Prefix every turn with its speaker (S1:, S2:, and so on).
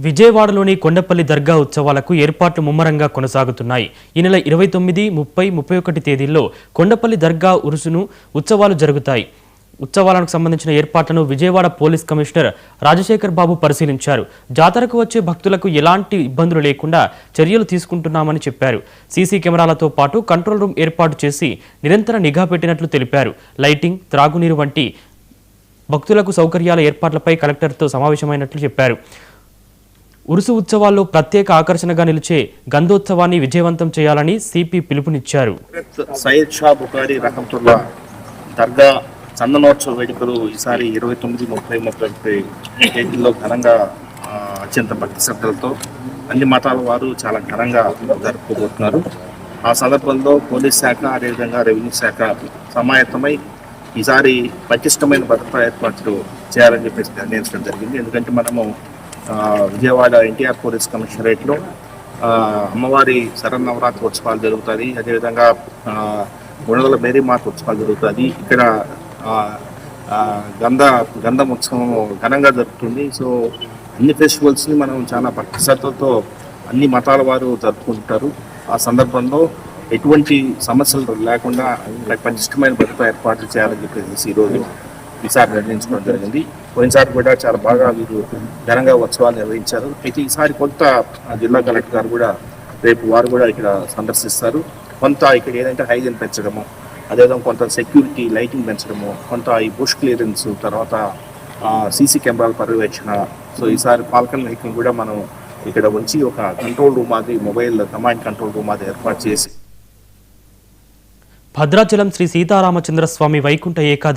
S1: విజయవాడలోని కొండపల్లి దర్గా ఉత్సవాలకు ఏర్పాట్లు ముమ్మరంగా కొనసాగుతున్నాయి. ఈ నెల 29, 30, 31 తేదీల్లో కొండపల్లి దర్గా ఉరుసును ఉత్సవాలు జరుగుతాయి. ఉత్సవాలకు సంబంధించిన ఏర్పాట్లను విజయవాడ పోలీస్ కమిషనర్ రాజశేఖర్ బాబు పరిశీలించారు. జాతరకు వచ్చే భక్తులకు ఎలాంటి ఇబ్బందులు లేకుండా చర్యలు తీసుకుంటున్నామని చెప్పారు. సీసీ కెమెరాలతో పాటు కంట్రోల్ రూమ్ ఏర్పాటు చేసి నిరంతర నిఘా పెట్టినట్లు తెలిపారు. లైటింగ్, త్రాగునీరు వంటి భక్తులకు సౌకర్యాల ఏర్పాట్లపై కలెక్టర్తో సమావేశమైనట్లు చెప్పారు. ఉరుసు ఉత్సవాల్లో ప్రత్యేక ఆకర్షణగా నిలిచే గంధోత్సవాన్ని విజయవంతం చేయాలని సిపి పిలుపునిచ్చారు.
S2: సయ్యద్ షా బుఖారీ రహమతుల్లా దర్గా చందనోత్సవ వేడుకలు ఈసారి 29, 30, 31 తేదీల్లో ఘనంగా అత్యంత భక్తి శ్రద్ధలతో అన్ని మతాల వారు చాలా ఘనంగా జరుపుకోబోతున్నారు. ఆ సందర్భంలో పోలీస్ శాఖ, అదేవిధంగా రెవెన్యూ శాఖ సమాయత్తమై ఈసారి పటిష్టమైన భద్రతా ఏర్పాట్లు చేయాలని చెప్పేసి నిర్ణయించడం జరిగింది. ఎందుకంటే మనము విజయవాడ ఎన్టీఆర్ పోలీస్ కమిషనరేట్లో అమ్మవారి శరన్నవరాత్రి ఉత్సవాలు జరుగుతుంది. అదేవిధంగా గుణదల మేరీమాత ఉత్సవాలు జరుగుతుంది. ఇక్కడ గంధం ఉత్సవం ఘనంగా జరుగుతుంది. సో అన్ని ఫెస్టివల్స్ని మనం చాలా భక్తి శ్రద్ధలతో అన్ని మతాల వారు జరుపుకుంటారు. ఆ సందర్భంలో ఎటువంటి సమస్యలు లేకుండా పటిష్టమైన భద్రతా ఏర్పాట్లు చేయాలని చెప్పేసి ఈరోజు ఈసారి నిర్ణయించడం జరిగింది. పోయినసారి కూడా చాలా బాగా వీరు ఘనంగా ఉత్సవాలు నిర్వహించారు. అయితే ఈసారి కొంత జిల్లా కలెక్టర్ గారు కూడా రేపు వారు కూడా ఇక్కడ సందర్శిస్తారు. కొంత ఇక్కడ ఏదంటే హైజీన్ పెంచడము, అదేవిధంగా కొంత సెక్యూరిటీ లైటింగ్ పెంచడము, కొంత ఈ బుష్ క్లియరెన్స్, తర్వాత సీసీ కెమెరాల పర్యవేక్షణ. సో ఈసారి పాల్కన్ వెహికల్ కూడా మనం ఇక్కడ ఉంచి ఒక కంట్రోల్ రూమ్ అది మొబైల్ కమాండ్ కంట్రోల్ రూమ్ అది ఏర్పాటు చేసి
S1: భద్రాచలం శ్రీ సీతారామచంద్ర స్వామి వైకుంఠ ఏకాదశి